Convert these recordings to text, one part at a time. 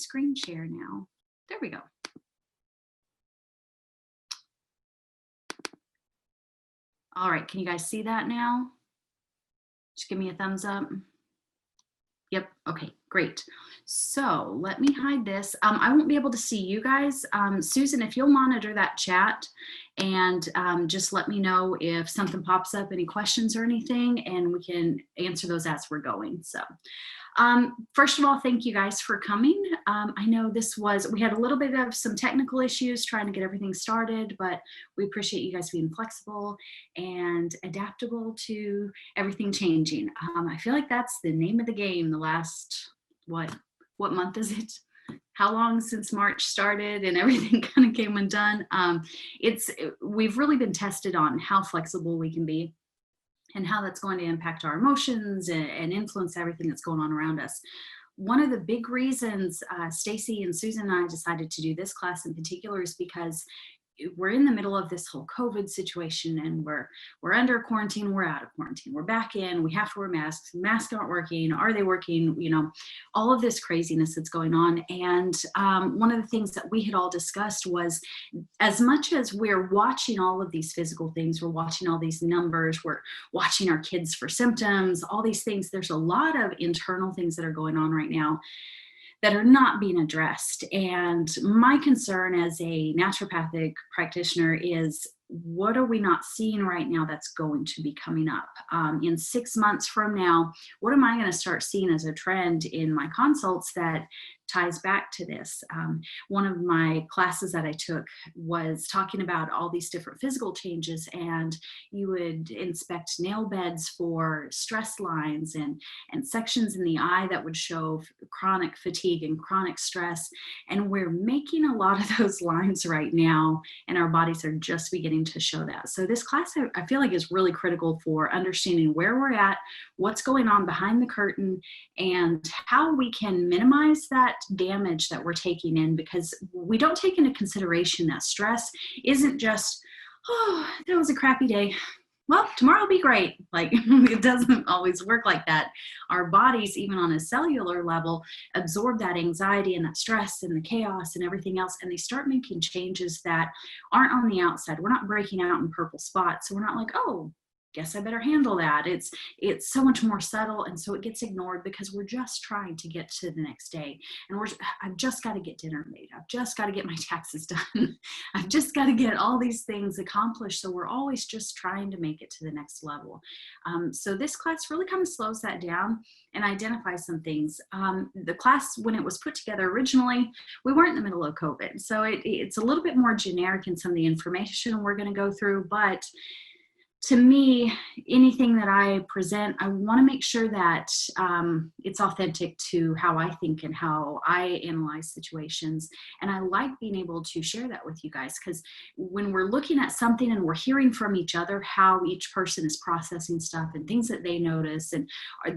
screen share now. There we go. All right, can you guys see that now? Just give me a thumbs up. Yep, okay, great. So let me hide this. I won't be able to see you guys. Susan, if you'll monitor that chat and just let me know if something pops up, any questions or anything, and we can answer those as we're going. So first of all, thank you guys for coming. I know we had a little bit of some technical issues trying to get everything started, but we appreciate you guys being flexible and adaptable to everything changing. I feel like that's the name of the game the last, what month is it? How long since March started and everything kind of came undone. We've really been tested on how flexible we can be and how that's going to impact our emotions and influence everything that's going on around us. One of the big reasons Stacy and Susan and I decided to do this class in particular is because we're in the middle of this whole COVID situation, and we're under quarantine, we're out of quarantine, we're back in, we have to wear masks, masks aren't working, are they working, you know, all of this craziness that's going on. And one of the things that we had all discussed was, as much as we're watching all of these physical things, we're watching all these numbers, we're watching our kids for symptoms, all these things, there's a lot of internal things that are going on right now that are not being addressed. And my concern as a naturopathic practitioner is, what are we not seeing right now that's going to be coming up? In 6 months from now, what am I going to start seeing as a trend in my consults that ties back to this? One of my classes that I took was talking about all these different physical changes, and you would inspect nail beds for stress lines and sections in the eye that would show chronic fatigue and chronic stress. And we're making a lot of those lines right now, and our bodies are just beginning to show that. So this class, I feel like, is really critical for understanding where we're at, what's going on behind the curtain, and how we can minimize that damage that we're taking in, because we don't take into consideration that stress isn't just, oh, that was a crappy day, well, tomorrow will be great. Like, it doesn't always work like that. Our bodies, even on a cellular level, absorb that anxiety and that stress and the chaos and everything else, and they start making changes that aren't on the outside. We're not breaking out in purple spots. So we're not like, oh, guess I better handle that. It's so much more subtle, and so it gets ignored because we're just trying to get to the next day. And I've just got to get dinner made. I've just got to get my taxes done. I've just got to get all these things accomplished. So we're always just trying to make it to the next level. So this class really kind of slows that down and identifies some things. The class, when it was put together originally, we weren't in the middle of COVID. So it's a little bit more generic in some of the information we're going to go through, but to me, anything that I present, I want to make sure that it's authentic to how I think and how I analyze situations. And I like being able to share that with you guys, because when we're looking at something and we're hearing from each other how each person is processing stuff and things that they notice, and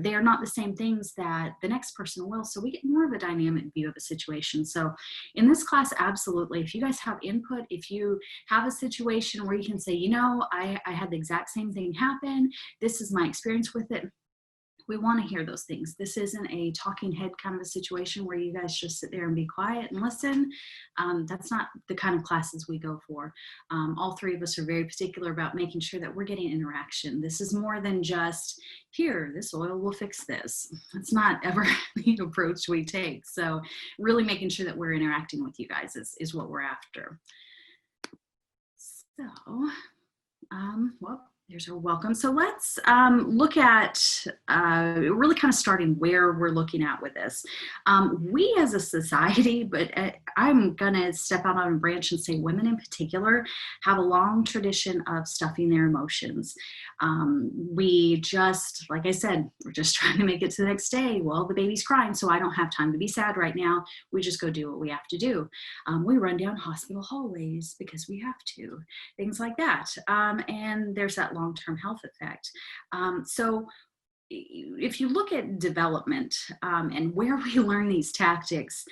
they're not the same things that the next person will. So we get more of a dynamic view of a situation. So in this class, absolutely, if you guys have input, if you have a situation where you can say, you know, I had the exact same thing happen, this is my experience with it, we want to hear those things. This isn't a talking head kind of a situation where you guys just sit there and be quiet and listen. That's not the kind of classes we go for. All three of us are very particular about making sure that we're getting interaction. This is more than just, here, this oil will fix this. That's not ever the approach we take. So really making sure that we're interacting with you guys is what we're after. So, well, there's our welcome. So let's look at really kind of starting where we're looking at with this. We as a society, but I'm going to step out on a branch and say women in particular have a long tradition of stuffing their emotions. We just, like I said, we're just trying to make it to the next day. Well, the baby's crying, so I don't have time to be sad right now. We just go do what we have to do. We run down hospital hallways because we have to, things like that. And there's that long-term health effect. So if you look at development and where we learn these tactics,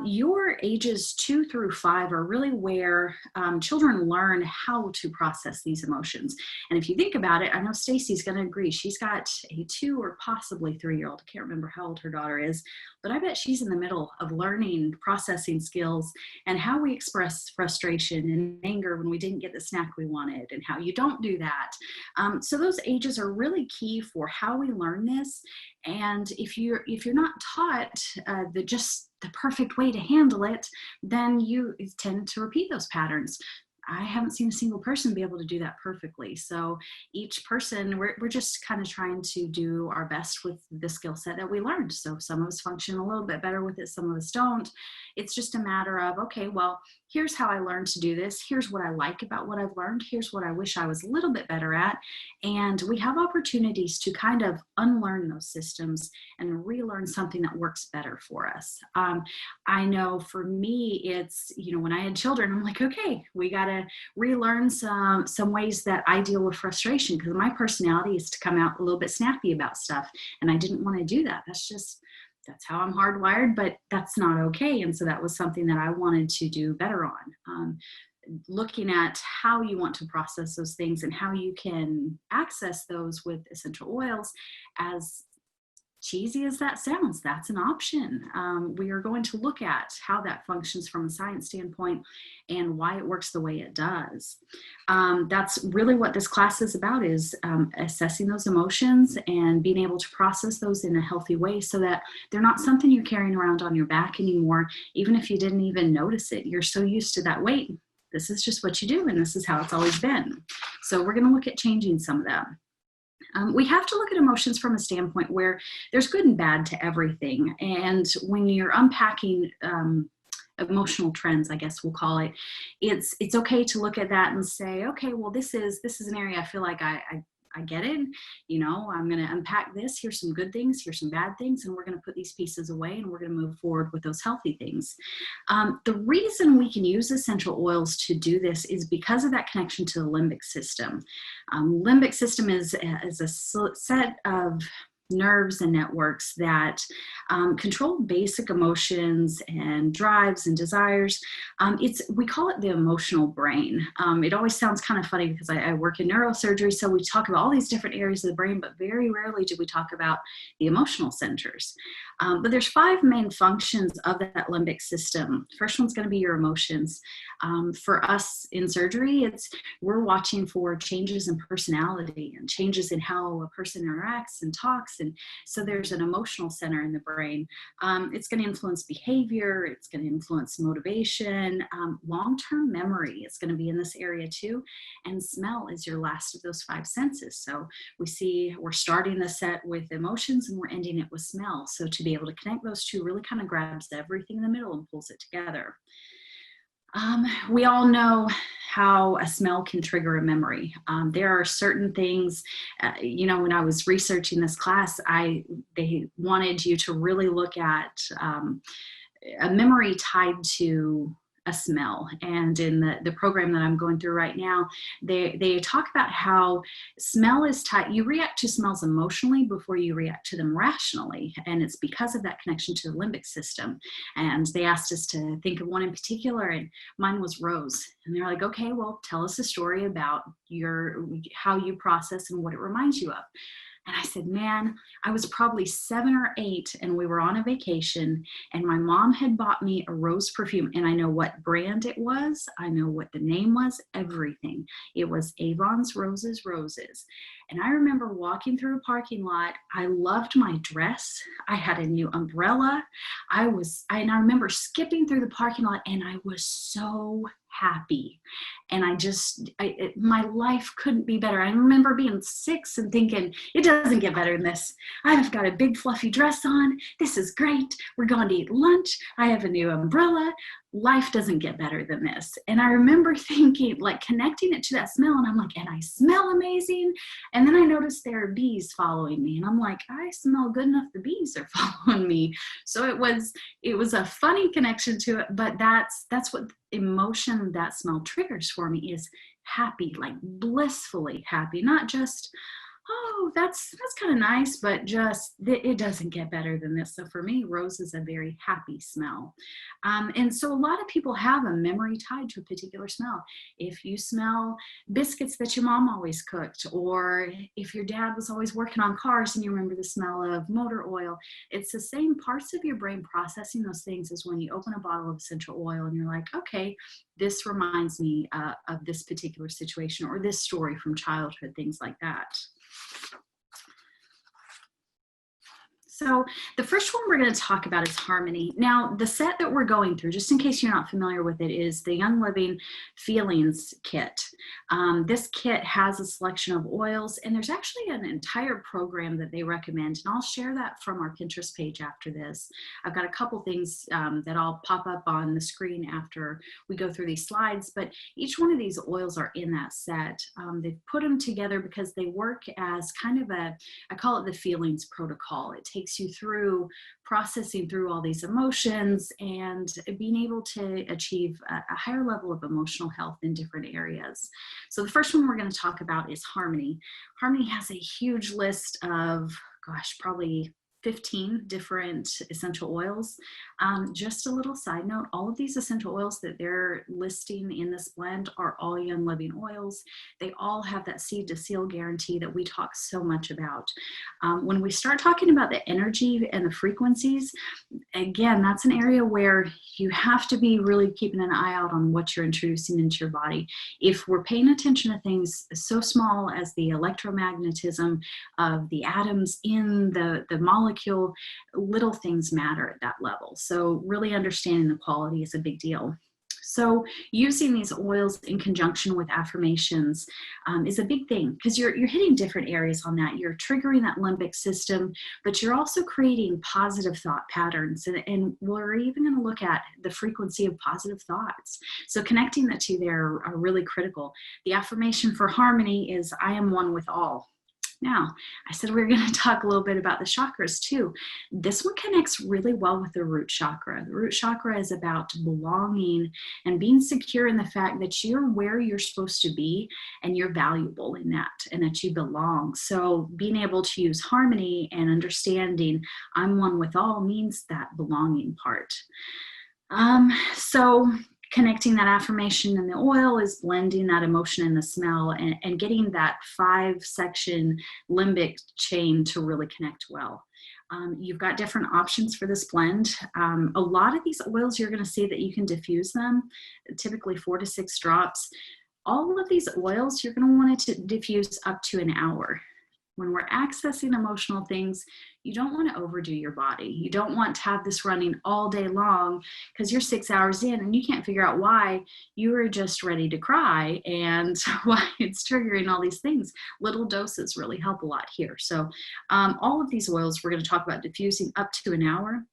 your ages 2 through 5 are really where children learn how to process these emotions. And if you think about it, I know Stacy's going to agree. She's got a 2 or possibly 3-year-old. I can't remember how old her daughter is, but I bet she's in the middle of learning processing skills and how we express frustration and anger when we didn't get the snack we wanted, and how you don't do that. So those ages are really key for how we learn this. And if you're not taught just the perfect way to handle it, then you tend to repeat those patterns. I haven't seen a single person be able to do that perfectly. So each person, we're just kind of trying to do our best with the skill set that we learned. So some of us function a little bit better with it, some of us don't. It's just a matter of, okay, well, here's how I learned to do this. Here's what I like about what I've learned. Here's what I wish I was a little bit better at. And we have opportunities to kind of unlearn those systems and relearn something that works better for us. I know for me, it's, when I had children, I'm like, okay, we got to relearn some ways that I deal with frustration, because my personality is to come out a little bit snappy about stuff. And I didn't want to do that. That's how I'm hardwired, but that's not okay. And so that was something that I wanted to do better on. Looking at how you want to process those things and how you can access those with essential oils. As cheesy as that sounds, that's an option. We are going to look at how that functions from a science standpoint and why it works the way it does. That's really what this class is about, is assessing those emotions and being able to process those in a healthy way so that they're not something you're carrying around on your back anymore, even if you didn't even notice it. You're so used to that weight. This is just what you do, and this is how it's always been. So we're going to look at changing some of that. We have to look at emotions from a standpoint where there's good and bad to everything. And when you're unpacking emotional trends, I guess we'll call it, it's okay to look at that and say, okay, well, this is an area I feel like I get it. I'm going to unpack this. Here's some good things. Here's some bad things. And we're going to put these pieces away and we're going to move forward with those healthy things. The reason we can use essential oils to do this is because of that connection to the limbic system. Limbic system is a set of nerves and networks that control basic emotions and drives and desires. We call it the emotional brain. It always sounds kind of funny because I work in neurosurgery, so we talk about all these different areas of the brain, but very rarely do we talk about the emotional centers. But there's 5 main functions of that limbic system. First one's going to be your emotions. For us in surgery, we're watching for changes in personality and changes in how a person interacts and talks. And so there's an emotional center in the brain. It's going to influence behavior. It's going to influence motivation. Long-term memory is going to be in this area too. And smell is your last of those 5 senses. So we're starting the set with emotions and we're ending it with smell. So to be able to connect those two really kind of grabs everything in the middle and pulls it together. We all know how a smell can trigger a memory. There are certain things, when I was researching this class, they wanted you to really look at a memory tied to a smell. And in the program that I'm going through right now, they talk about how smell is tied. You react to smells emotionally before you react to them rationally. And it's because of that connection to the limbic system. And they asked us to think of one in particular, and mine was rose. And they're like, okay, well, tell us a story about how you process and what it reminds you of. And I said, man, I was probably 7 or 8 and we were on a vacation and my mom had bought me a rose perfume, and I know what brand it was. I know what the name was, everything. It was Avon's Roses. And I remember walking through a parking lot. I loved my dress. I had a new umbrella. I remember skipping through the parking lot and I was so happy. And my life couldn't be better. I remember being 6 and thinking, it doesn't get better than this. I've got a big fluffy dress on. This is great. We're going to eat lunch. I have a new umbrella. Life doesn't get better than this. And I remember thinking, like, connecting it to that smell, and I'm like, and I smell amazing. And then I noticed there are bees following me, and I'm like, I smell good enough. The bees are following me. So it was a funny connection to it, but that's what emotion that smell triggers for me, is happy, like blissfully happy, not just, oh, that's kind of nice, but just it doesn't get better than this. So for me, rose is a very happy smell. And so a lot of people have a memory tied to a particular smell. If you smell biscuits that your mom always cooked, or if your dad was always working on cars and you remember the smell of motor oil, it's the same parts of your brain processing those things as when you open a bottle of essential oil and you're like, okay, this reminds me of this particular situation or this story from childhood, things like that. So the first one we're going to talk about is Harmony. Now, the set that we're going through, just in case you're not familiar with it, is the Young Living Feelings Kit. This kit has a selection of oils, and there's actually an entire program that they recommend, and I'll share that from our Pinterest page after this. I've got a couple things that I'll pop up on the screen after we go through these slides, but each one of these oils are in that set. They've put them together because they work as kind of I call it the feelings protocol. It takes you through processing through all these emotions and being able to achieve a higher level of emotional health in different areas. So the first one we're going to talk about is Harmony. Harmony has a huge list of, gosh, probably 15 different essential oils. Just a little side note, all of these essential oils that they're listing in this blend are all Young Living oils. They all have that seed to seal guarantee that we talk so much about. When we start talking about the energy and the frequencies, again, that's an area where you have to be really keeping an eye out on what you're introducing into your body. If we're paying attention to things so small as the electromagnetism of the atoms in the molecule, little things matter at that level. So really understanding the quality is a big deal. So using these oils in conjunction with affirmations is a big thing because you're hitting different areas on that. You're triggering that limbic system, but you're also creating positive thought patterns. And we're even going to look at the frequency of positive thoughts. So connecting the two there are really critical. The affirmation for Harmony is, I am one with all. Now, I said we were going to talk a little bit about the chakras too. This one connects really well with the root chakra. The root chakra is about belonging and being secure in the fact that you're where you're supposed to be and you're valuable in that and that you belong. So being able to use Harmony and understanding I'm one with all means that belonging part. So connecting that affirmation and the oil is blending that emotion and the smell and getting that 5-section limbic chain to really connect well. You've got different options for this blend. A lot of these oils, you're going to see that you can diffuse them, typically 4 to 6 drops. All of these oils, you're going to want it to diffuse up to an hour. When we're accessing emotional things, you don't want to overdo your body. You don't want to have this running all day long because you're 6 hours in and you can't figure out why you were just ready to cry and why it's triggering all these things. Little doses really help a lot here. So all of these oils, we're going to talk about diffusing up to an hour.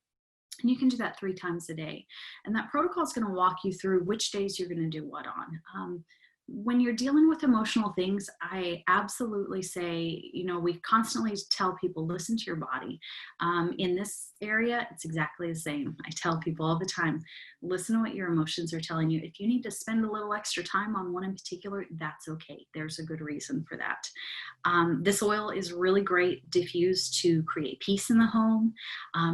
And you can do that 3 times a day. And that protocol is going to walk you through which days you're going to do what on. When you're dealing with emotional things, I absolutely say, we constantly tell people, listen to your body. In this area, it's exactly the same. I tell people all the time, listen to what your emotions are telling you. If you need to spend a little extra time on one in particular, that's okay. There's a good reason for that. This oil is really great diffused to create peace in the home.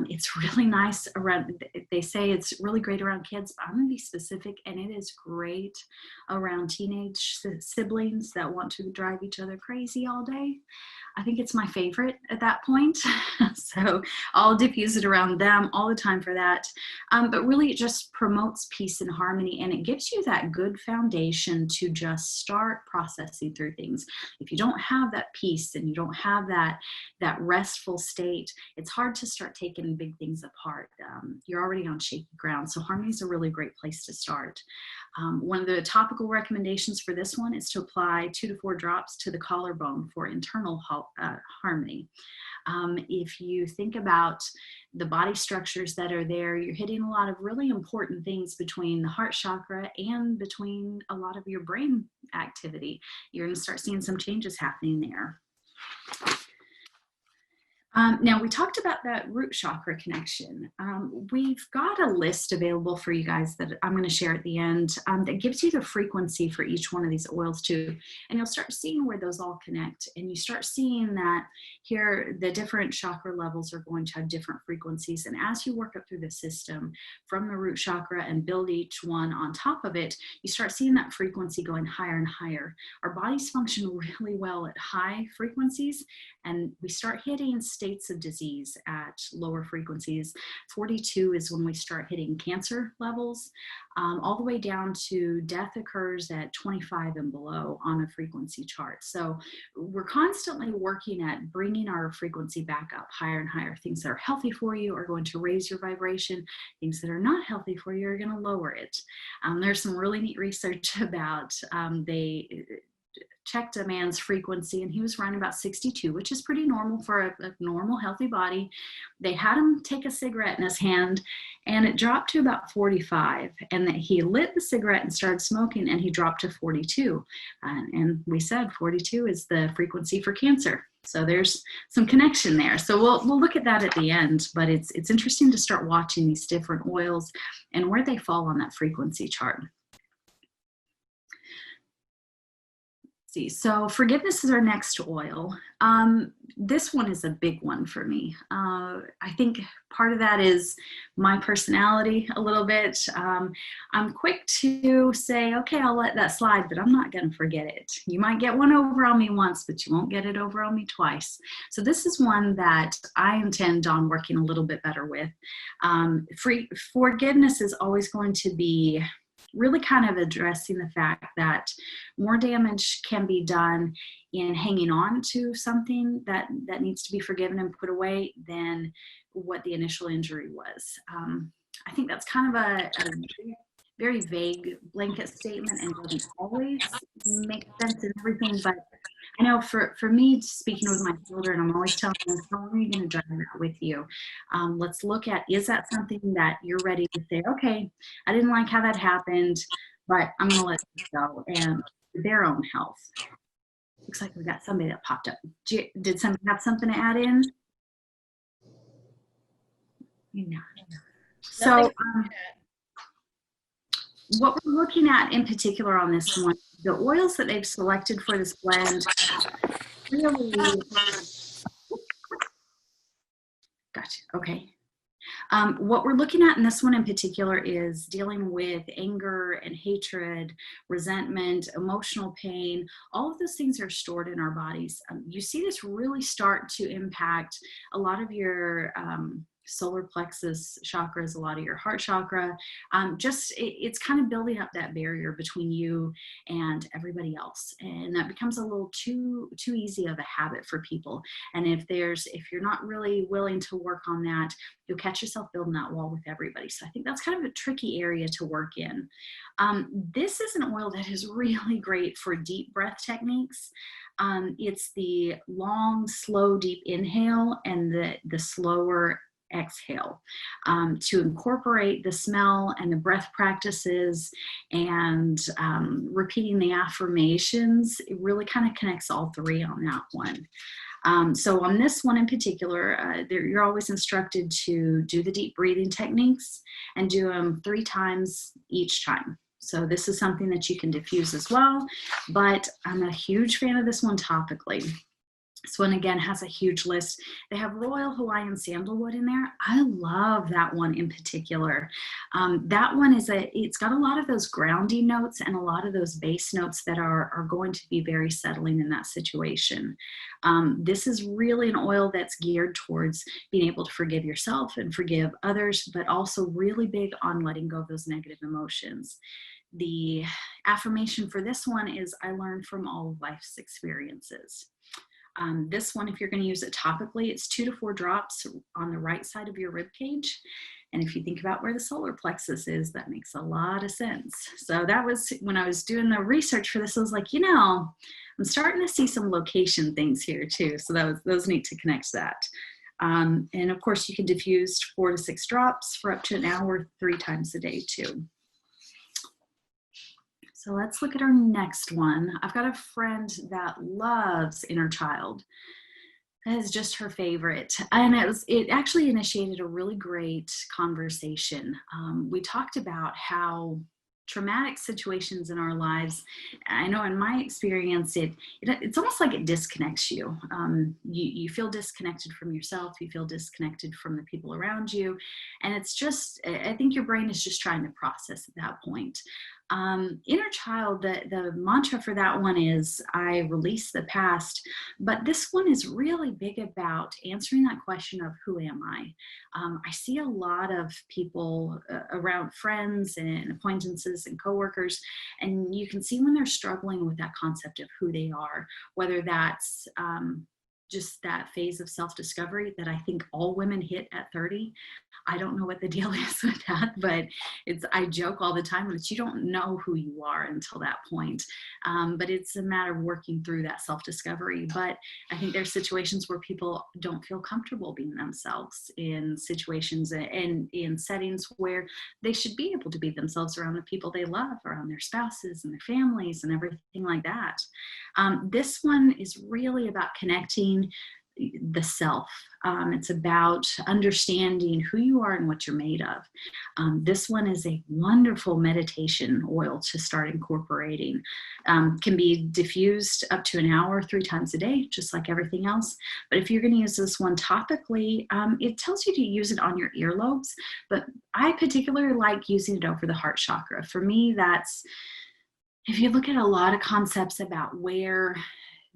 It's really nice around, they say it's really great around kids, but I'm going to be specific, and it is great around teenage siblings that want to drive each other crazy all day. I think it's my favorite at that point. So I'll diffuse it around them all the time for that. But really it just promotes peace and harmony, and it gives you that good foundation to just start processing through things. If you don't have that peace and you don't have that restful state, it's hard to start taking big things apart. You're already on shaky ground. So Harmony is a really great place to start. One of the topical recommendations for this one is to apply 2 to 4 drops to the collarbone for internal harmony. If you think about the body structures that are there, you're hitting a lot of really important things between the heart chakra and between a lot of your brain activity. You're going to start seeing some changes happening there. Now, we talked about that root chakra connection. We've got a list available for you guys that I'm going to share at the end that gives you the frequency for each one of these oils too. And you'll start seeing where those all connect. And you start seeing that here, the different chakra levels are going to have different frequencies. And as you work up through the system from the root chakra and build each one on top of it, you start seeing that frequency going higher and higher. Our bodies function really well at high frequencies, and we start hitting states of disease at lower frequencies. 42 is when we start hitting cancer levels, all the way down to death occurs at 25 and below on a frequency chart. So we're constantly working at bringing our frequency back up higher and higher. Things that are healthy for you are going to raise your vibration. Things that are not healthy for you are going to lower it. There's some really neat research about they checked a man's frequency and he was running about 62, which is pretty normal for a normal healthy body. They had him take a cigarette in his hand and it dropped to about 45, and that he lit the cigarette and started smoking and he dropped to 42. And we said 42 is the frequency for cancer. So there's some connection there. So we'll look at that at the end, but it's interesting to start watching these different oils and where they fall on that frequency chart. See, so forgiveness is our next oil. This one is a big one for me. I think part of that is my personality a little bit. I'm quick to say, okay, I'll let that slide, but I'm not going to forget it. You might get one over on me once, but you won't get it over on me twice. So this is one that I intend on working a little bit better with. Forgiveness is always going to be really kind of addressing the fact that more damage can be done in hanging on to something that needs to be forgiven and put away than what the initial injury was. I think that's kind of a very vague blanket statement and doesn't always make sense in everything, but I know for me, speaking with my children, I'm always telling them, how are you going to drive that with you? Let's look at, is that something that you're ready to say, okay, I didn't like how that happened, but I'm going to let it go, and their own health. Looks like we got somebody that popped up. Did somebody have something to add in? No. So what we're looking at in particular on this one, the oils that they've selected for this blend really, gotcha, okay. What we're looking at in this one in particular is dealing with anger and hatred, resentment, emotional pain. All of those things are stored in our bodies. You see this really start to impact a lot of your solar plexus chakras, a lot of your heart chakra. It's kind of building up that barrier between you and everybody else, and that becomes a little too easy of a habit for people. And if you're not really willing to work on that, you'll catch yourself building that wall with everybody. So I think that's kind of a tricky area to work in. This is an oil that is really great for deep breath techniques. It's the long, slow, deep inhale and the slower exhale, to incorporate the smell and the breath practices and repeating the affirmations. It really kind of connects all three on that one. So on this one in particular, you're always instructed to do the deep breathing techniques and do them 3 times each time. So this is something that you can diffuse as well, but I'm a huge fan of this one topically. This one again has a huge list. They have Royal Hawaiian Sandalwood in there. I love that one in particular. That one it's got a lot of those grounding notes and a lot of those bass notes that are going to be very settling in that situation. This is really an oil that's geared towards being able to forgive yourself and forgive others, but also really big on letting go of those negative emotions. The affirmation for this one is, I learned from all of life's experiences. This one, if you're going to use it topically, it's 2 to 4 drops on the right side of your rib cage. And if you think about where the solar plexus is, that makes a lot of sense. So that was, when I was doing the research for this, I was like, I'm starting to see some location things here too. So that was neat to connect that. And of course, you can diffuse 4 to 6 drops for up to an hour, 3 times a day too. So let's look at our next one. I've got a friend that loves inner child. That is just her favorite. And it actually initiated a really great conversation. We talked about how traumatic situations in our lives, I know in my experience, it's almost like it disconnects you. You feel disconnected from yourself, you feel disconnected from the people around you. And it's just, I think your brain is just trying to process at that point. Inner child, the mantra for that one is I release the past, but this one is really big about answering that question of who am I? I see a lot of people around friends and acquaintances and coworkers, and you can see when they're struggling with that concept of who they are, whether that's just that phase of self-discovery that I think all women hit at 30. I don't know what the deal is with that, but I joke all the time that you don't know who you are until that point. But it's a matter of working through that self-discovery. But I think there's situations where people don't feel comfortable being themselves in situations and in settings where they should be able to be themselves around the people they love, around their spouses and their families and everything like that. This one is really about connecting the self. It's about understanding who you are and what you're made of. This one is a wonderful meditation oil to start incorporating. Can be diffused up to an hour 3 times a day, just like everything else. But if you're going to use this one topically, it tells you to use it on your earlobes. But I particularly like using it over the heart chakra. For me, that's, if you look at a lot of concepts about where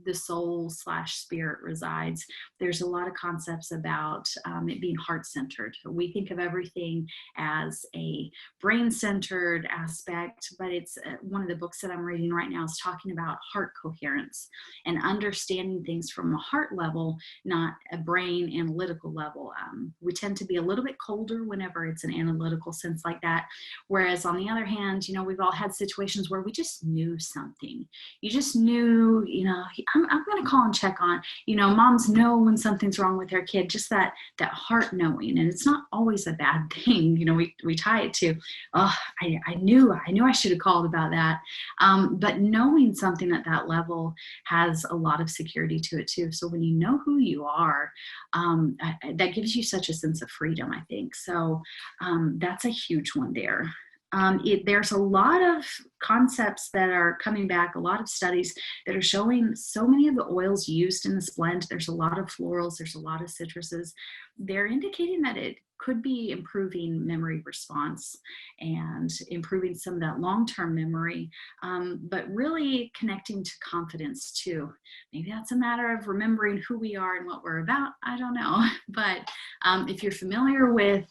the soul / spirit resides, there's a lot of concepts about it being heart-centered. We think of everything as a brain-centered aspect, but it's one of the books that I'm reading right now is talking about heart coherence and understanding things from a heart level, not a brain analytical level. We tend to be a little bit colder whenever it's an analytical sense like that, whereas on the other hand, we've all had situations where we just knew something. You just knew, I'm going to call and check on, moms know when something's wrong with their kid, just that heart knowing. And it's not always a bad thing. We tie it to, oh, I knew I should have called about that. But knowing something at that level has a lot of security to it too. So when you know who you are, that gives you such a sense of freedom, I think. So that's a huge one there. There's a lot of concepts that are coming back, a lot of studies that are showing so many of the oils used in this blend. There's a lot of florals, there's a lot of citruses. They're indicating that it could be improving memory response and improving some of that long-term memory, but really connecting to confidence too. Maybe that's a matter of remembering who we are and what we're about. I don't know. But if you're familiar with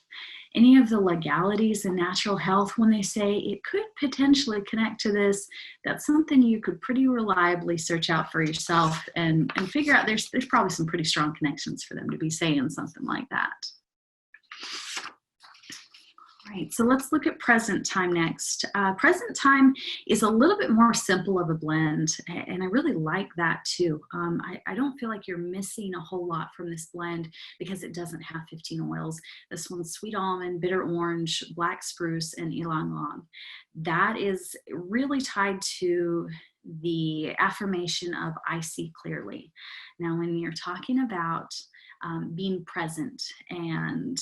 any of the legalities in natural health, when they say it could potentially connect to this, that's something you could pretty reliably search out for yourself and figure out there's probably some pretty strong connections for them to be saying something like that. All right, so let's look at present time next. Present time is a little bit more simple of a blend, and I really like that too. I don't feel like you're missing a whole lot from this blend because it doesn't have 15 oils. This one's sweet almond, bitter orange, black spruce, and ylang ylang. That is really tied to the affirmation of I see clearly. Now, when you're talking about being present and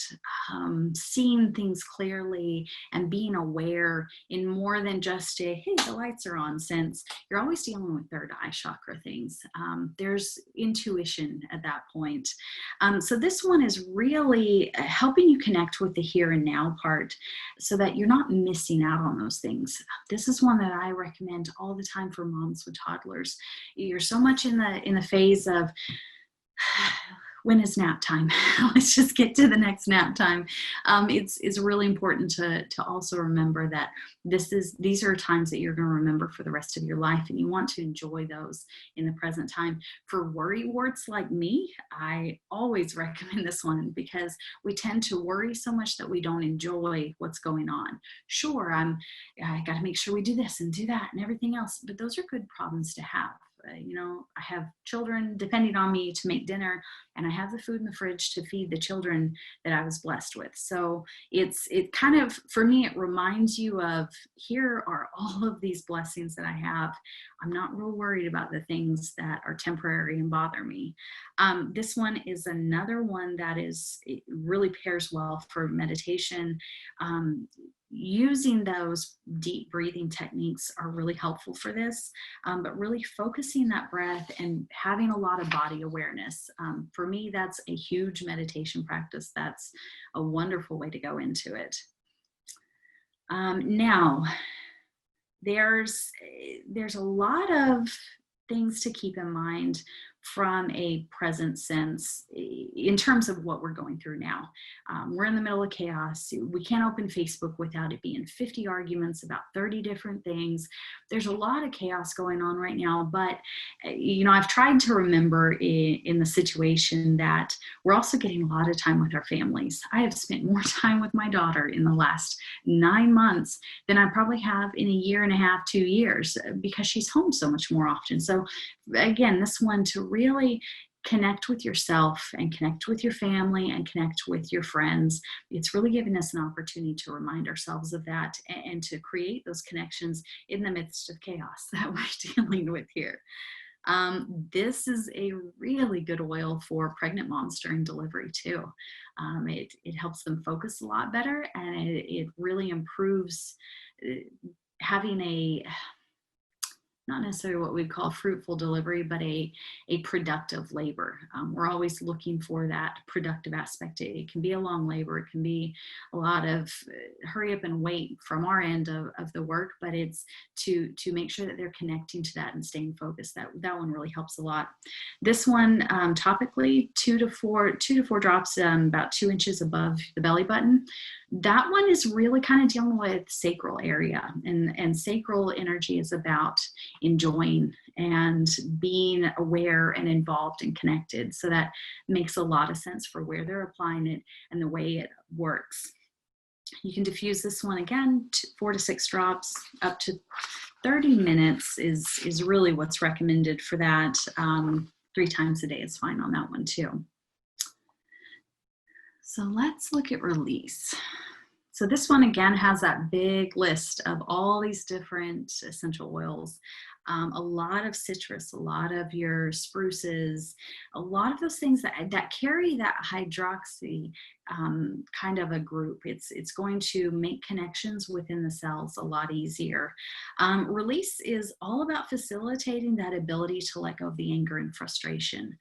seeing things clearly and being aware in more than just a, hey, the lights are on sense, you're always dealing with third eye chakra things. There's intuition at that point. So this one is really helping you connect with the here and now part so that you're not missing out on those things. This is one that I recommend all the time for moms with toddlers. You're so much in the phase of when is nap time? Let's just get to the next nap time. It's really important to also remember that these are times that you're going to remember for the rest of your life, and you want to enjoy those in the present time. For worry warts like me, I always recommend this one because we tend to worry so much that we don't enjoy what's going on. Sure, I got to make sure we do this and do that and everything else, but those are good problems to have. I have children depending on me to make dinner, and I have the food in the fridge to feed the children that I was blessed with. So it kind of, for me, it reminds you of, here are all of these blessings that I have. I'm not real worried about the things that are temporary and bother me. This one is another one that it really pairs well for meditation. Using those deep breathing techniques are really helpful for this, but really focusing that breath and having a lot of body awareness. For me, that's a huge meditation practice. That's a wonderful way to go into it. Now, there's a lot of things to keep in mind from a present sense in terms of what we're going through now. We're in the middle of chaos. We can't open Facebook without it being 50 arguments about 30 different things. There's a lot of chaos going on right now, but I've tried to remember in the situation that we're also getting a lot of time with our families. I have spent more time with my daughter in the last 9 months than I probably have in a year and a half, 2 years, because she's home so much more often. So again, this one, to really connect with yourself and connect with your family and connect with your friends. It's really giving us an opportunity to remind ourselves of that and to create those connections in the midst of chaos that we're dealing with here. This is a really good oil for pregnant moms during delivery too. It helps them focus a lot better, and it really improves having not necessarily what we'd call fruitful delivery, but a productive labor. We're always looking for that productive aspect. It can be a long labor. It can be a lot of hurry up and wait from our end of the work, but it's to make sure that they're connecting to that and staying focused. That one really helps a lot. This one, topically, 2 to 4 drops about 2 inches above the belly button. That one is really kind of dealing with sacral area, and sacral energy is about enjoying and being aware and involved and connected. So that makes a lot of sense for where they're applying it and the way it works. You can diffuse this one again, 4 to 6 drops, up to 30 minutes is really what's recommended for that. 3 times a day is fine on that one too. So let's look at release. So this one again has that big list of all these different essential oils, a lot of citrus, a lot of your spruces, a lot of those things that carry that hydroxy kind of a group. It's going to make connections within the cells a lot easier. Release is all about facilitating that ability to let go of the anger and frustration.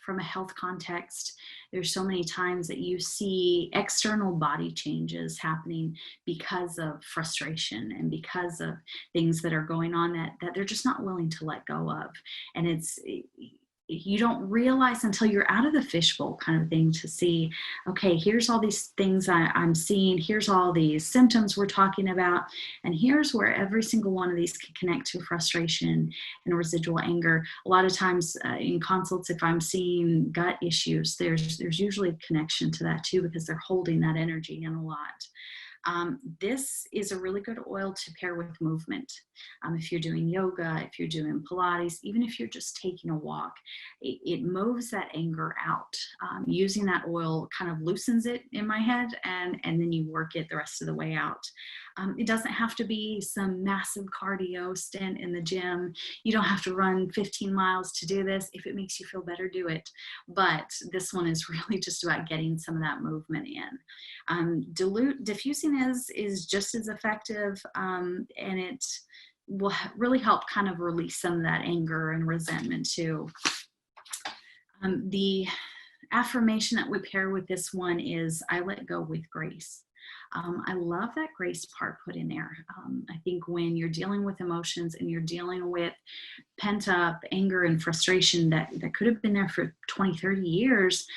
From a health context, there's so many times that you see external body changes happening because of frustration and because of things that are going on that they're just not willing to let go of. And you don't realize until you're out of the fishbowl kind of thing to see, okay, here's all these things I'm seeing, here's all these symptoms we're talking about, and here's where every single one of these can connect to frustration and residual anger. A lot of times in consults, if I'm seeing gut issues, there's usually a connection to that too, because they're holding that energy in a lot. This is a really good oil to pair with movement. If you're doing yoga, if you're doing Pilates, even if you're just taking a walk, it moves that anger out. Using that oil kind of loosens it in my head, and then you work it the rest of the way out. It doesn't have to be some massive cardio stint in the gym. You don't have to run 15 miles to do this. If it makes you feel better, do it. But this one is really just about getting some of that movement in. Diffusing is just as effective, and it will really help kind of release some of that anger and resentment too. The affirmation that we pair with this one is, I let go with grace. I love that grace part put in there. I think when you're dealing with emotions and you're dealing with pent up anger and frustration that could have been there for 20, 30 years,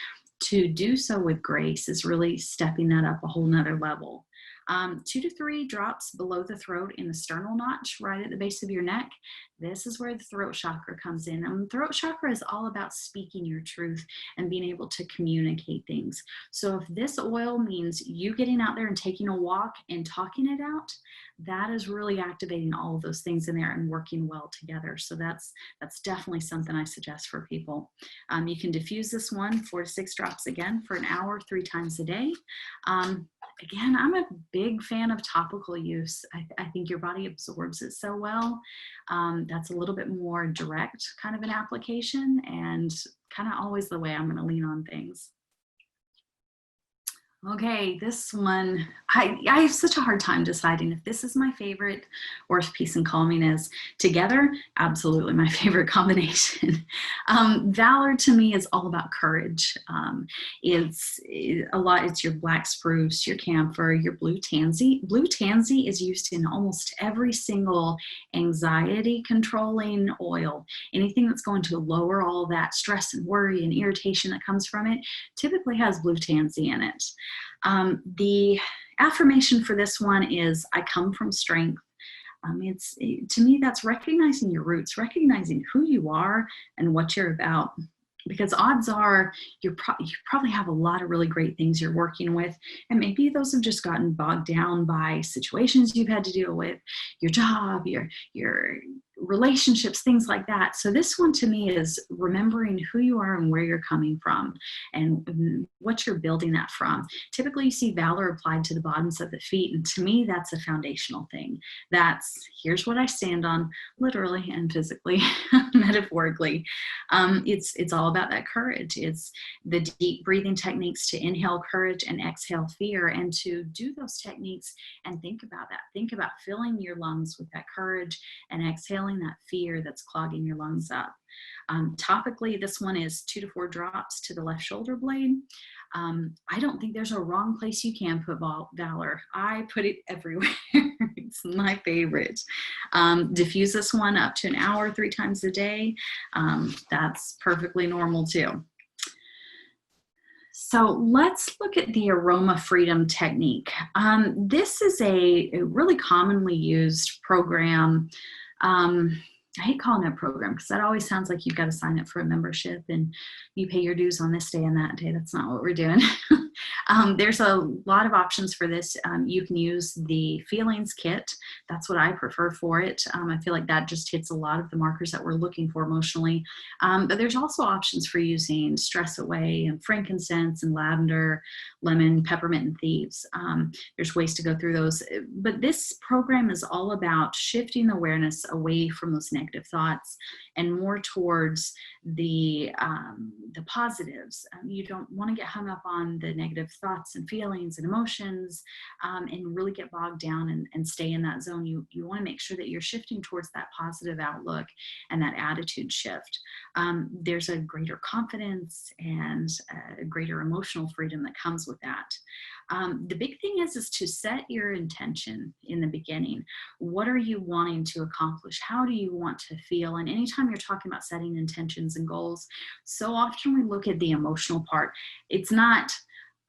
to do so with grace is really stepping that up a whole nother level. 2 to 3 drops below the throat in the sternal notch, right at the base of your neck. This is where the throat chakra comes in. And the throat chakra is all about speaking your truth and being able to communicate things. So if this oil means you getting out there and taking a walk and talking it out, that is really activating all of those things in there and working well together. So that's definitely something I suggest for people. You can diffuse this one 4 to 6 drops again for an hour, 3 times a day. Again, I'm a big fan of topical use. I think your body absorbs it so well. That's a little bit more direct kind of an application, and kind of always the way I'm going to lean on things. Okay, this one, I have such a hard time deciding if this is my favorite or if Peace and Calming is. Together, absolutely my favorite combination. Valor to me is all about courage. It's your black spruce, your camphor, your blue tansy. Blue tansy is used in almost every single anxiety controlling oil. Anything that's going to lower all that stress and worry and irritation that comes from it typically has blue tansy in it. The affirmation for this one is, I come from strength. To me, that's recognizing your roots, recognizing who you are and what you're about. Because odds are you probably have a lot of really great things you're working with, and maybe those have just gotten bogged down by situations you've had to deal with, your job, your relationships, things like that. So this one to me is remembering who you are and where you're coming from and what you're building that from. Typically you see valor applied to the bottoms of the feet, and to me that's a foundational thing. That's, here's what I stand on, literally and physically, metaphorically. It's all about that courage. It's the deep breathing techniques to inhale courage and exhale fear, and to do those techniques and think about that. Think about filling your lungs with that courage and exhaling that fear that's clogging your lungs up. Topically, this one is 2 to 4 drops to the left shoulder blade. I don't think there's a wrong place you can put valor. I put it everywhere. It's my favorite. Diffuse this one up to an hour, 3 times a day. That's perfectly normal too. So let's look at the aroma freedom technique. This is a really commonly used program. I hate calling it a program because that always sounds like you've got to sign up for a membership and you pay your dues on this day and that day. That's not what we're doing. There's a lot of options for this. You can use the feelings kit. That's what I prefer for it. I feel like that just hits a lot of the markers that we're looking for emotionally. But there's also options for using stress away and frankincense and lavender, lemon, peppermint, and thieves. There's ways to go through those. But this program is all about shifting awareness away from those negative thoughts and more towards the positives. You don't want to get hung up on the negative thoughts and feelings and emotions and really get bogged down and stay in that zone. You want to make sure that you're shifting towards that positive outlook and that attitude shift. There's a greater confidence and a greater emotional freedom that comes with that. The big thing is to set your intention in the beginning. What are you wanting to accomplish? How do you want to feel? And anytime you're talking about setting intentions and goals, so often we look at the emotional part. It's not,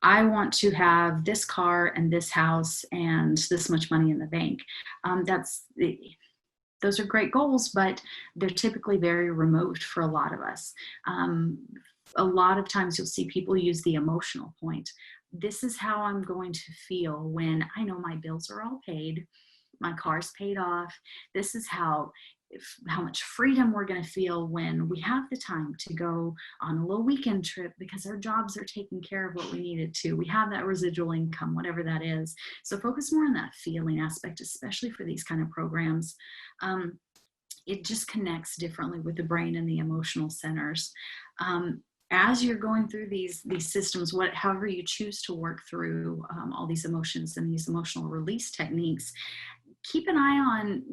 I want to have this car and this house and this much money in the bank. Those are great goals, but they're typically very remote for a lot of us. A lot of times you'll see people use the emotional point. This is how I'm going to feel when I know my bills are all paid, my car's paid off. This is how much freedom we're going to feel when we have the time to go on a little weekend trip because our jobs are taking care of what we needed to. We have that residual income, whatever that is. So focus more on that feeling aspect, especially for these kind of programs. It just connects differently with the brain and the emotional centers. As you're going through these systems, however you choose to work through all these emotions and these emotional release techniques, keep an eye on,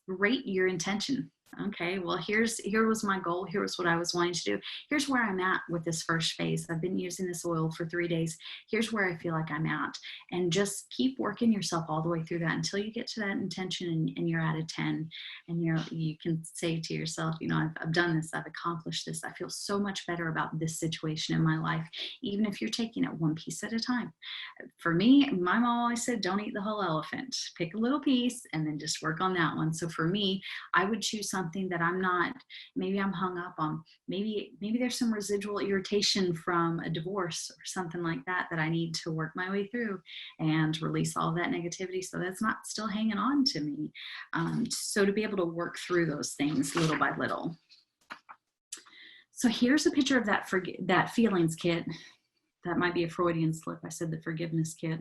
rate your intention. Okay, well, here was my goal. Here was what I was wanting to do. Here's where I'm at with this first phase. I've been using this oil for 3 days. Here's where I feel like I'm at. And just keep working yourself all the way through that until you get to that intention and you're at a 10. And you can say to yourself, I've done this. I've accomplished this. I feel so much better about this situation in my life, even if you're taking it one piece at a time. For me, my mom always said, don't eat the whole elephant. Pick a little piece and then just work on that one. So for me, I would choose something something that I'm not, maybe I'm hung up on. Maybe there's some residual irritation from a divorce or something like that that I need to work my way through and release all of that negativity so that's not still hanging on to me. So to be able to work through those things little by little. So here's a picture of that feelings kit. That might be a Freudian slip. I said the forgiveness kit.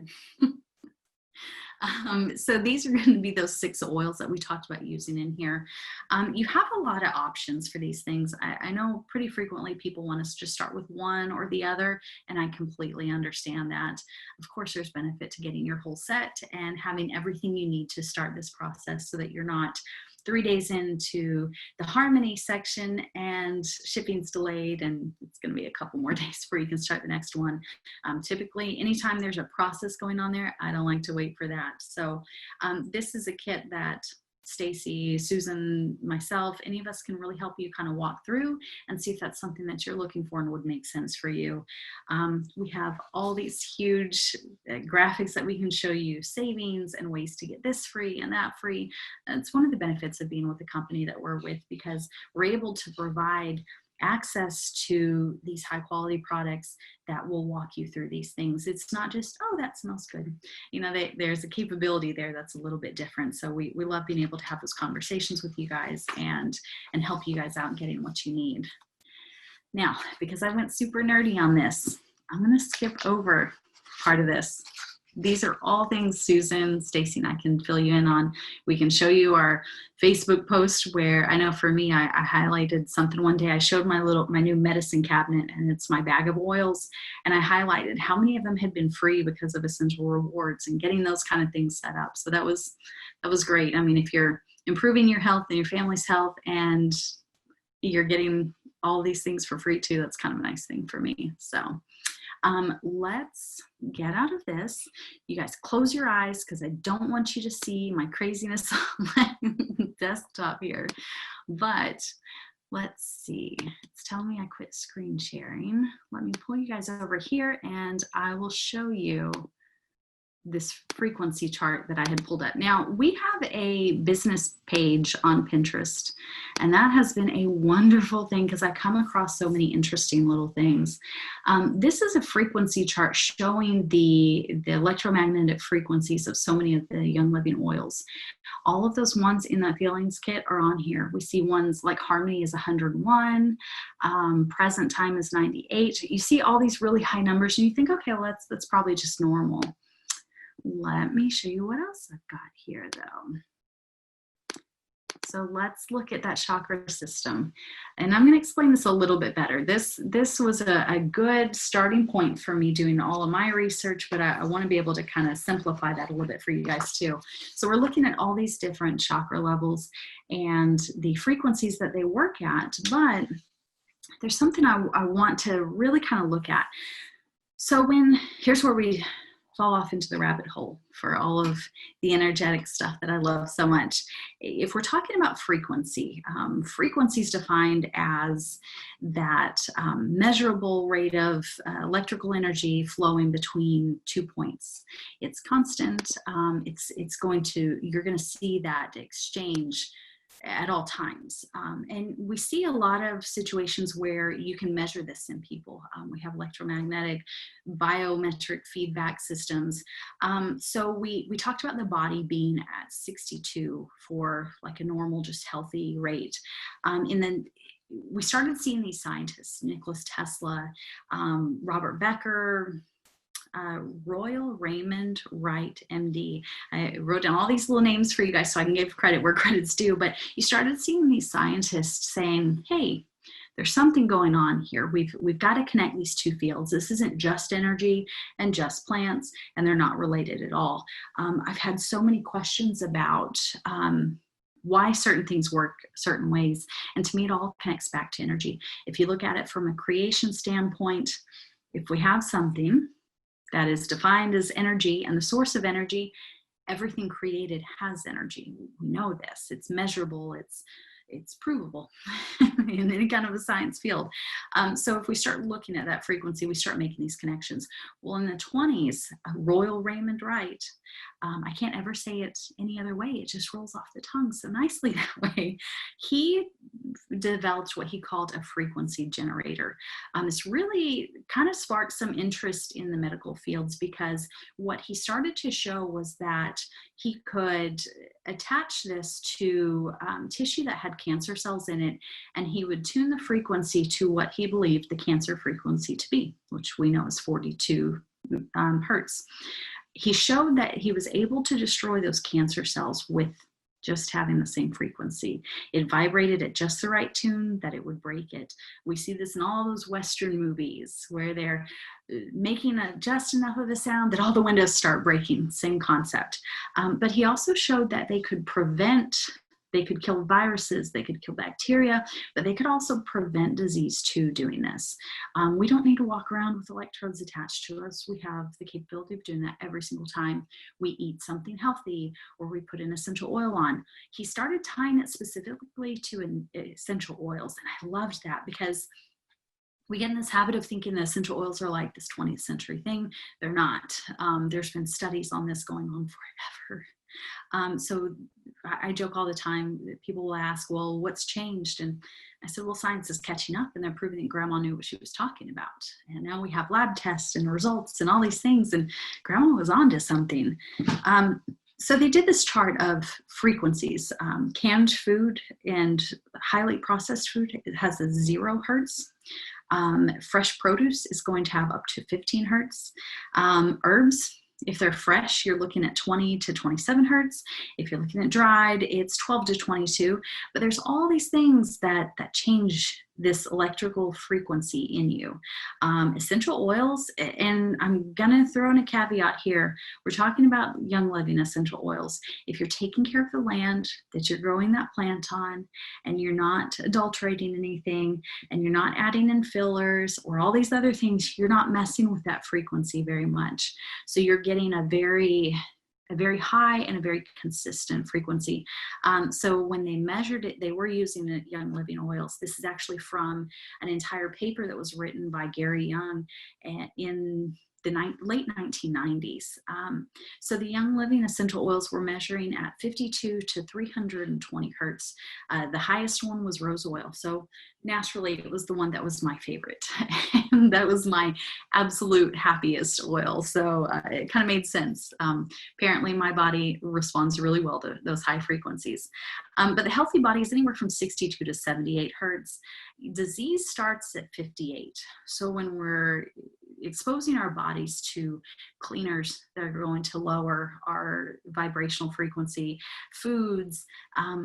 So these are going to be those 6 oils that we talked about using in here. You have a lot of options for these things. I know pretty frequently people want us to just start with one or the other, and I completely understand that. Of course, there's benefit to getting your whole set and having everything you need to start this process so that you're not 3 days into the Harmony section and shipping's delayed and it's going to be a couple more days before you can start the next one. Typically, anytime there's a process going on there, I don't like to wait for that. So this is a kit that Stacy, Susan, myself, any of us can really help you kind of walk through and see if that's something that you're looking for and would make sense for you. We have all these huge graphics that we can show you savings and ways to get this free and that free. It's one of the benefits of being with the company that we're with because we're able to provide access to these high quality products that will walk you through these things. It's not just, oh, that smells good. You know, there's a capability there that's a little bit different. So we love being able to have those conversations with you guys and help you guys out getting what you need. Now, because I went super nerdy on this, I'm going to skip over part of this. These are all things Susan, Stacy, and I can fill you in on. We can show you our Facebook post where I know for me, I highlighted something one day. I showed my new medicine cabinet and it's my bag of oils. And I highlighted how many of them had been free because of Essential Rewards and getting those kind of things set up. So that was great. I mean, if you're improving your health and your family's health and you're getting all these things for free too, that's kind of a nice thing for me. So let's get out of this. You guys close your eyes because I don't want you to see my craziness on my desktop here. But let's see. It's telling me I quit screen sharing. Let me pull you guys over here and I will show you this frequency chart that I had pulled up. Now, we have a business page on Pinterest, and that has been a wonderful thing because I come across so many interesting little things. This is a frequency chart showing the electromagnetic frequencies of so many of the Young Living oils. All of those ones in that feelings kit are on here. We see ones like Harmony is 101, present time is 98. You see all these really high numbers and you think, okay, well, that's probably just normal. Let me show you what else I've got here though. So let's look at that chakra system. And I'm going to explain this a little bit better. This was a good starting point for me doing all of my research, but I want to be able to kind of simplify that a little bit for you guys too. So we're looking at all these different chakra levels and the frequencies that they work at, but there's something I want to really kind of look at. So here's where we fall off into the rabbit hole for all of the energetic stuff that I love so much. If we're talking about frequency, frequency is defined as that measurable rate of electrical energy flowing between 2 points. It's constant. You're going to see that exchange at all times. And we see a lot of situations where you can measure this in people. We have electromagnetic, biometric feedback systems. So we talked about the body being at 62 for like a normal, just healthy rate. And then we started seeing these scientists, Nicholas Tesla, Robert Becker, Royal Raymond Wright, MD. I wrote down all these little names for you guys so I can give credit where credit's due, but you started seeing these scientists saying, hey, there's something going on here. We've got to connect these two fields. This isn't just energy and just plants, and they're not related at all. I've had so many questions about why certain things work certain ways, and to me it all connects back to energy. If you look at it from a creation standpoint, if we have something that is defined as energy and the source of energy, everything created has energy. We know this. It's measurable. it's provable in any kind of a science field. So if we start looking at that frequency, we start making these connections. Well, in the 20s, Royal Raymond Wright, I can't ever say it any other way. It just rolls off the tongue so nicely that way. He developed what he called a frequency generator. This really kind of sparked some interest in the medical fields, because what he started to show was that he could attach this to tissue that had cancer cells in it, and he would tune the frequency to what he believed the cancer frequency to be, which we know is 42 hertz. He showed that he was able to destroy those cancer cells with just having the same frequency. It vibrated at just the right tune that it would break it. We see this in all those Western movies where they're making just enough of a sound that all the windows start breaking, same concept. But he also showed that they could kill viruses, they could kill bacteria, but they could also prevent disease too doing this. We don't need to walk around with electrodes attached to us. We have the capability of doing that every single time we eat something healthy or we put an essential oil on. He started tying it specifically to essential oils, and I loved that, because we get in this habit of thinking that essential oils are like this 20th century thing. They're not. There's been studies on this going on forever. So I joke all the time that people will ask, well, what's changed? And I said, well, science is catching up, and they're proving that grandma knew what she was talking about. And now we have lab tests and results and all these things, and grandma was onto something. So they did this chart of frequencies. Canned food and highly processed food, it has a 0 hertz. Fresh produce is going to have up to 15 hertz. Herbs, if they're fresh, you're looking at 20 to 27 hertz. If you're looking at dried, it's 12 to 22. But there's all these things that change this electrical frequency in you. Essential oils, and I'm gonna throw in a caveat here. We're talking about Young Living essential oils. If you're taking care of the land that you're growing that plant on, and you're not adulterating anything, and you're not adding in fillers or all these other things, you're not messing with that frequency very much. So you're getting a very high and a very consistent frequency. So when they measured it, they were using the Young Living oils. This is actually from an entire paper that was written by Gary Young in the late 1990s. So the Young Living essential oils were measuring at 52 to 320 hertz. The highest one was rose oil. So naturally, it was the one that was my favorite. And that was my absolute happiest oil. So it kind of made sense. Apparently, my body responds really well to those high frequencies. But the healthy body is anywhere from 62 to 78 hertz. Disease starts at 58. So when we're exposing our bodies to cleaners that are going to lower our vibrational frequency, foods,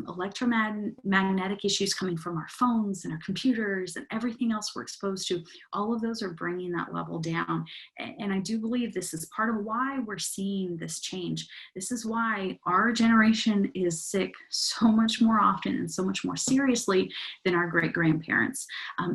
electromagnetic issues coming from our phones and our computers and everything else we're exposed to, all of those are bringing that level down. And I do believe this is part of why we're seeing this change. This is why our generation is sick so much more often and so much more seriously than our great-grandparents.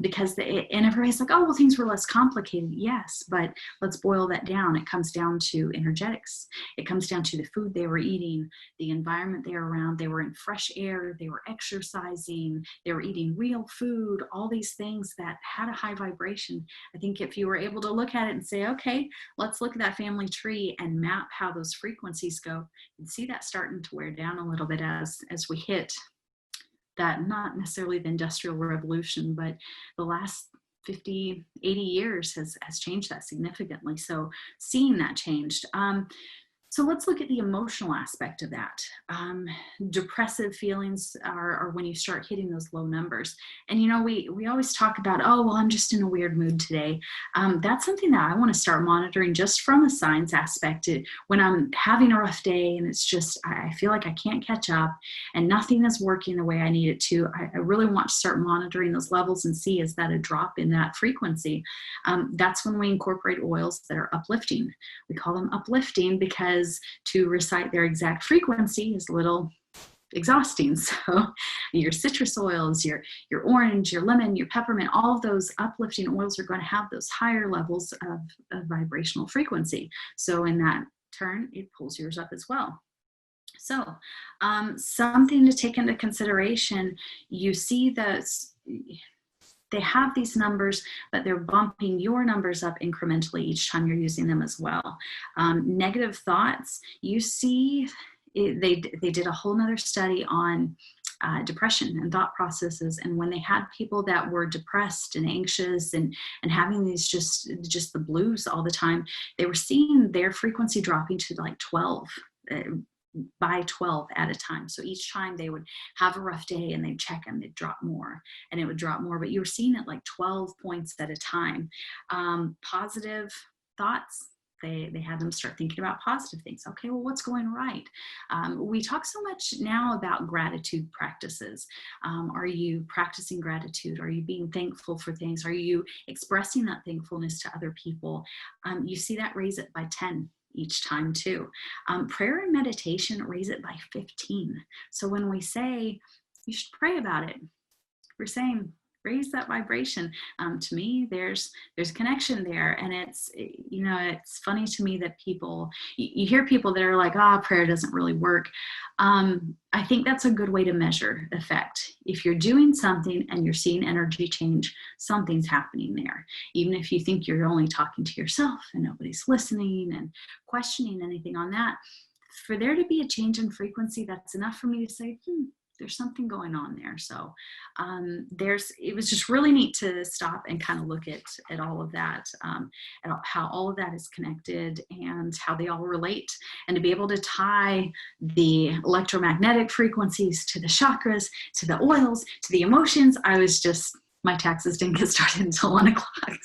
Because and everybody's like, oh, well, things were less complicated. Yes, but let's boil that down. It comes down to energetics. It comes down to the food they were eating, the environment they were around. They were in fresh air. They were exercising. They were eating real food, all these things that had a high vibration. I think if you were able to look at it and say, okay, let's look at that family tree and map how those frequencies go, you'd see that starting to wear down a little bit as we hit that, not necessarily the Industrial Revolution, but the last 50, 80 years has changed that significantly. So seeing that changed. So let's look at the emotional aspect of that. Depressive feelings are when you start hitting those low numbers. And you know, we always talk about, oh, well, I'm just in a weird mood today. That's something that I want to start monitoring just from a science aspect. When I'm having a rough day and it's just, I feel like I can't catch up and nothing is working the way I need it to, I really want to start monitoring those levels and see, is that a drop in that frequency? That's when we incorporate oils that are uplifting. We call them uplifting because to recite their exact frequency is a little exhausting. So your citrus oils, your orange, your lemon, your peppermint, all of those uplifting oils are going to have those higher levels of vibrational frequency. So in that turn, it pulls yours up as well. So something to take into consideration, you see that they have these numbers, but they're bumping your numbers up incrementally each time you're using them as well. Negative thoughts, you see, they did a whole nother study on depression and thought processes, and when they had people that were depressed and anxious and having these just the blues all the time, they were seeing their frequency dropping to like 12 by 12 at a time. So each time they would have a rough day and they'd check and they'd drop more and it would drop more, but you were seeing it like 12 points at a time. Positive thoughts, they had them start thinking about positive things. Okay, well, what's going right? We talk so much now about gratitude practices. Are you practicing gratitude? Are you being thankful for things? Are you expressing that thankfulness to other people? You see that raise it by 10 each time too. Prayer and meditation raise it by 15. So when we say you should pray about it, we're saying raise that vibration. To me, there's a connection there, and it's, you know, it's funny to me that people, you hear people that are like, prayer doesn't really work. I think that's a good way to measure effect. If you're doing something and you're seeing energy change, something's happening there. Even if you think you're only talking to yourself and nobody's listening and questioning anything on that, for there to be a change in frequency, that's enough for me to say, there's something going on there. So it was just really neat to stop and kind of look at all of that, and how all of that is connected and how they all relate, and to be able to tie the electromagnetic frequencies to the chakras, to the oils, to the emotions. My taxes didn't get started until 1 o'clock.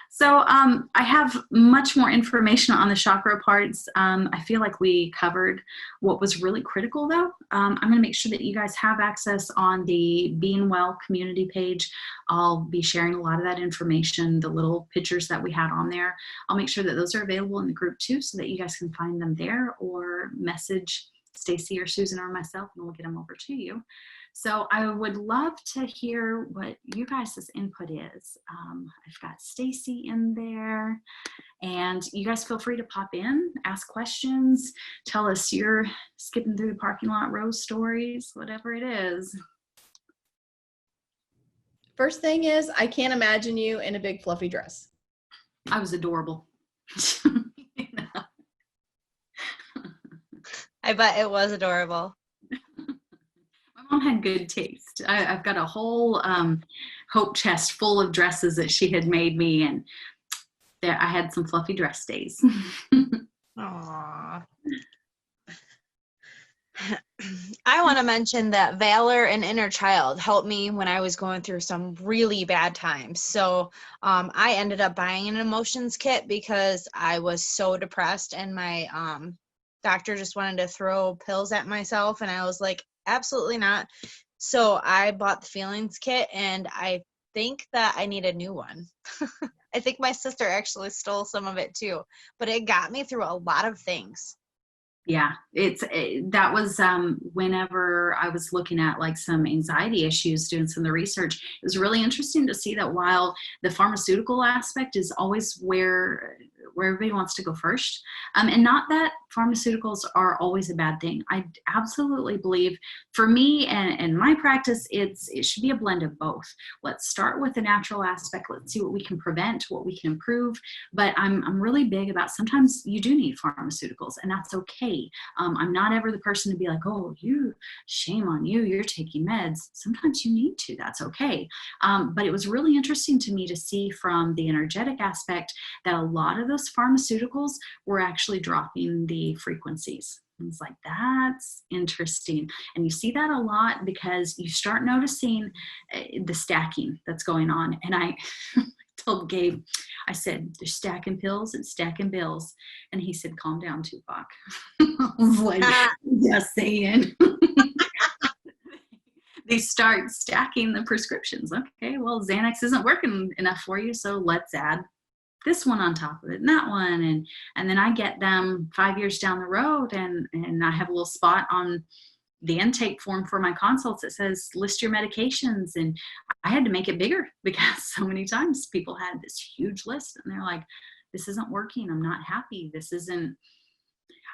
So I have much more information on the chakra parts. I feel like we covered what was really critical, though. I'm going to make sure that you guys have access on the Being Well community page. I'll be sharing a lot of that information, the little pictures that we had on there. I'll make sure that those are available in the group too, so that you guys can find them there, or message Stacy or Susan or myself, and we'll get them over to you. So I would love to hear what you guys' input is. I've got Stacy in there, and you guys feel free to pop in, ask questions, tell us your skipping through the parking lot rose stories, whatever it is. First thing is, I can't imagine you in a big fluffy dress. I was adorable. I bet it was adorable. Mom had good taste. I've got a whole hope chest full of dresses that she had made me, and there I had some fluffy dress days. Aww. I want to mention that Valor and Inner Child helped me when I was going through some really bad times. So I ended up buying an emotions kit because I was so depressed, and my doctor just wanted to throw pills at myself, and I was like, absolutely not. So I bought the feelings kit, and I think that I need a new one. I think my sister actually stole some of it too, but it got me through a lot of things. Yeah, that was whenever I was looking at like some anxiety issues, doing some of the research. It was really interesting to see that while the pharmaceutical aspect is always where everybody wants to go first, and not that pharmaceuticals are always a bad thing. I absolutely believe, for me and my practice, it should be a blend of both. Let's start with the natural aspect. Let's see what we can prevent, what we can improve. But I'm really big about, sometimes you do need pharmaceuticals, and that's okay. I'm not ever the person to be like, oh, shame on you, you're taking meds. Sometimes you need to, that's okay. But it was really interesting to me to see from the energetic aspect that a lot of those pharmaceuticals were actually dropping the frequencies. And it's like, that's interesting. And you see that a lot because you start noticing the stacking that's going on. And I told Gabe, I said, they're stacking pills and stacking bills. And he said, calm down, Tupac. I was like, just saying. They start stacking the prescriptions. Okay, well, Xanax isn't working enough for you, so let's add this one on top of it and that one. And then I get them 5 years down the road, and I have a little spot on the intake form for my consults that says list your medications, and I had to make it bigger because so many times people had this huge list and they're like, this isn't working, I'm not happy, this isn't.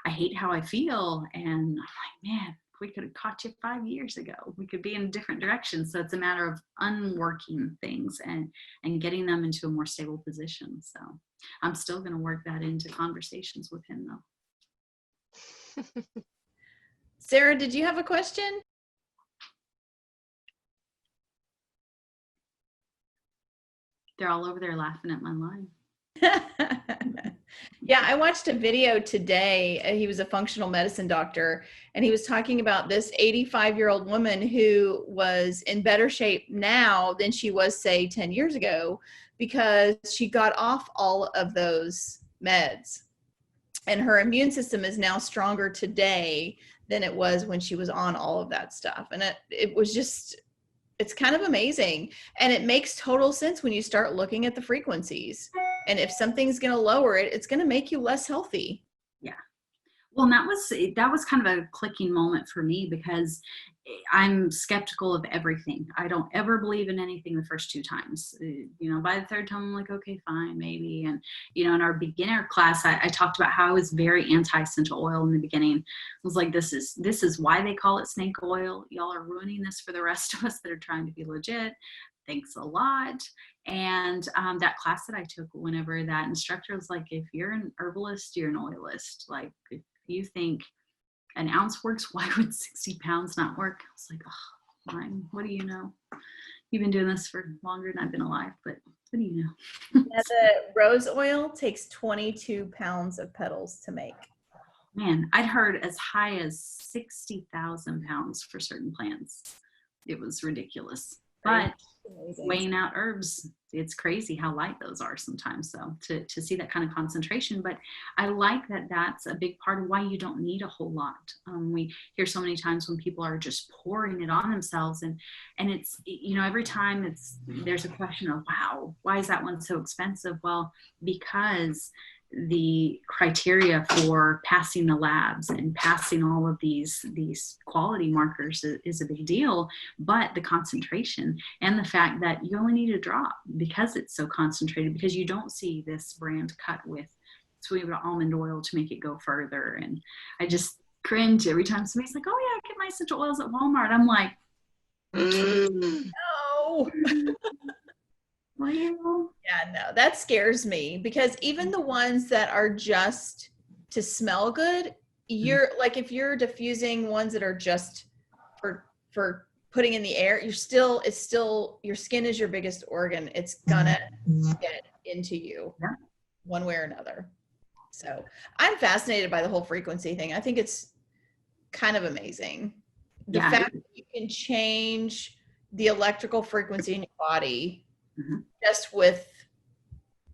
I hate how I feel. And I'm like, man, if we could have caught you 5 years ago, we could be in a different direction. So it's a matter of unworking things and getting them into a more stable position. So I'm still going to work that into conversations with him though. Sarah, did you have a question? They're all over there laughing at my line. Yeah, I watched a video today. He was a functional medicine doctor, and he was talking about this 85-year-old woman who was in better shape now than she was, say, 10 years ago, because she got off all of those meds. And her immune system is now stronger today than it was when she was on all of that stuff. And it was just, it's kind of amazing. And it makes total sense when you start looking at the frequencies. And if something's going to lower it, it's going to make you less healthy. Yeah. Well, and that was kind of a clicking moment for me, because I'm skeptical of everything. I don't ever believe in anything the first 2 times. By the 3rd time, I'm like, okay, fine, maybe. And, in our beginner class, I talked about how I was very anti-essential oil in the beginning. I was like, this is why they call it snake oil. Y'all are ruining this for the rest of us that are trying to be legit. Thanks a lot. And that class that I took, whenever that instructor was like, if you're an herbalist, you're an oilist. Like, if you think an ounce works, why would 60 pounds not work? I was like, oh, fine. What do you know? You've been doing this for longer than I've been alive, but what do you know? Yeah, the rose oil takes 22 pounds of petals to make. Man, I'd heard as high as 60,000 pounds for certain plants. It was ridiculous. But weighing out herbs, it's crazy how light those are sometimes. So to see that kind of concentration, but I like that that's a big part of why you don't need a whole lot. We hear so many times when people are just pouring it on themselves, and it's, every time there's a question of, wow, why is that one so expensive? Well, because the criteria for passing the labs and passing all of these quality markers is a big deal, but the concentration and the fact that you only need a drop because it's so concentrated, because you don't see this brand cut with sweet almond oil to make it go further. And I just cringe every time somebody's like, oh yeah, I get my essential oils at Walmart. I'm like, no. Well, yeah, no, that scares me, because even the ones that are just to smell good, you're like, if you're diffusing ones that are just for putting in the air, it's still your skin is your biggest organ. It's gonna get into you one way or another. So I'm fascinated by the whole frequency thing. I think it's kind of amazing. The fact that you can change the electrical frequency in your body just with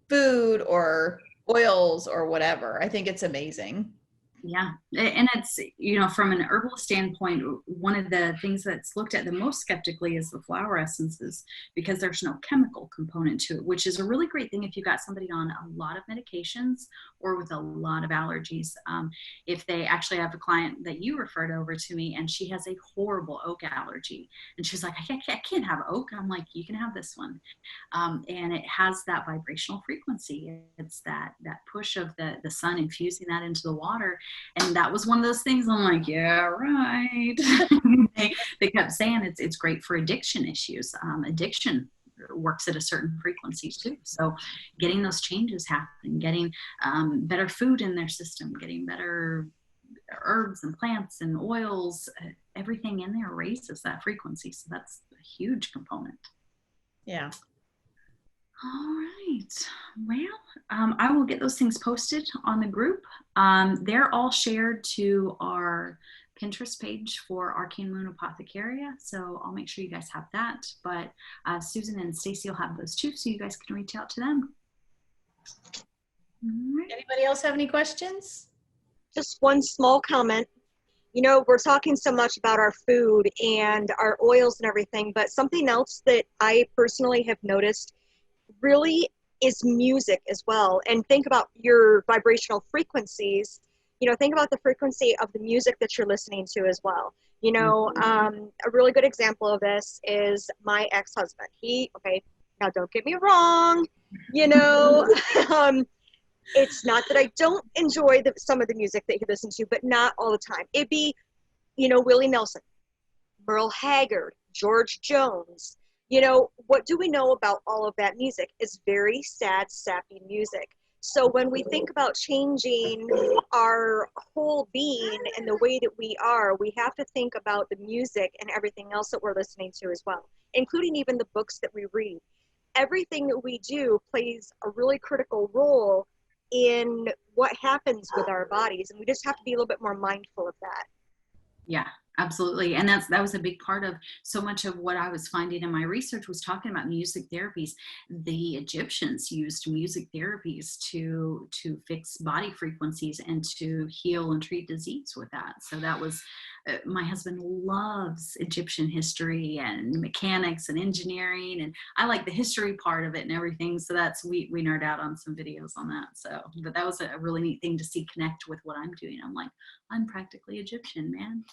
food or oils or whatever. I think it's amazing. Yeah. And it's, from an herbal standpoint, one of the things that's looked at the most skeptically is the flower essences, because there's no chemical component to it, which is a really great thing if you've got somebody on a lot of medications or with a lot of allergies. If they actually have a client that you referred over to me, and she has a horrible oak allergy, and she's like, I can't have oak. I'm like, you can have this one. And it has that vibrational frequency. It's that push of the sun infusing that into the water. And that was one of those things I'm like, yeah, right. they kept saying it's great for addiction issues. Addiction works at a certain frequency too. So getting those changes happening, getting better food in their system, getting better herbs and plants and oils, everything in there raises that frequency. So that's a huge component. Yeah. All right. Well, I will get those things posted on the group. They're all shared to our Pinterest page for Arcane Moon Apothecaria. So I'll make sure you guys have that. But Susan and Stacy will have those too, so you guys can reach out to them. Right. Anybody else have any questions? Just one small comment. We're talking so much about our food and our oils and everything, but something else that I personally have noticed really is music as well. And think about your vibrational frequencies. Think about the frequency of the music that you're listening to as well. A really good example of this is my ex-husband. Now don't get me wrong, It's not that I don't enjoy some of the music that you listen to, but not all the time. It'd be, Willie Nelson, Merle Haggard, George Jones. What do we know about all of that music? Is very sad, sappy music. So when we think about changing our whole being and the way that we are, we have to think about the music and everything else that we're listening to as well, including even the books that we read. Everything that we do plays a really critical role in what happens with our bodies, and we just have to be a little bit more mindful of that. Yeah, absolutely. And that was a big part of so much of what I was finding in my research was talking about music therapies. The Egyptians used music therapies to fix body frequencies and to heal and treat disease with that. So that was, my husband loves Egyptian history and mechanics and engineering, and I like the history part of it and everything. So we nerd out on some videos on that. So, but that was a really neat thing to see connect with what I'm doing. I'm like, I'm practically Egyptian, man.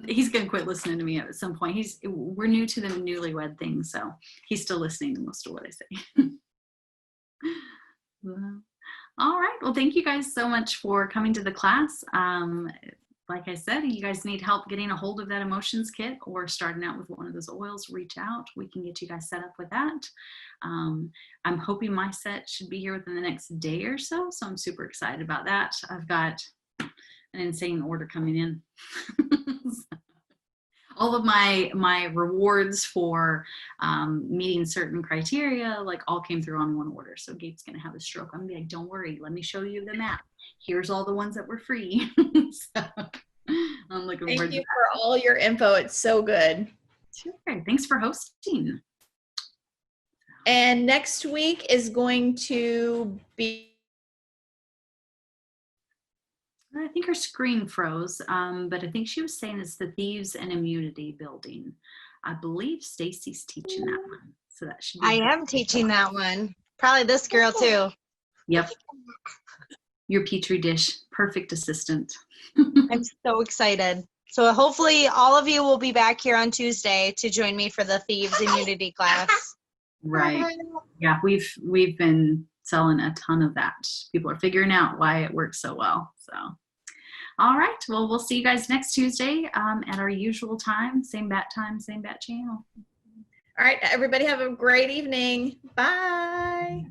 He's gonna quit listening to me at some point. We're new to the newlywed thing, so he's still listening to most of what I say. All right, well, thank you guys so much for coming to the class. Like I said, you guys need help getting a hold of that emotions kit or starting out with one of those oils, reach out. We can get you guys set up with that. I'm hoping my set should be here within the next day or so, so I'm super excited about that. I've got an insane order coming in. All of my rewards for meeting certain criteria, like, all came through on one order. So Gabe's gonna have a stroke. I'm gonna be like, don't worry, let me show you the map. Here's all the ones that were free. So I'm looking forward to that. Thank you for all your info. It's so good. Sure. Thanks for hosting. And next week is going to be, I think her screen froze, but I think she was saying it's the Thieves and Immunity Building. I believe Stacy's teaching that one, so that should be I good. am teaching that one. Probably this girl too. Yep. Your Petri dish, perfect assistant. I'm so excited. So hopefully all of you will be back here on Tuesday to join me for the Thieves Immunity class. Right. Yeah, we've been selling a ton of that. People are figuring out why it works so well. So, all right. Well, we'll see you guys next Tuesday at our usual time, same bat channel. all right, everybody have a great evening. Bye.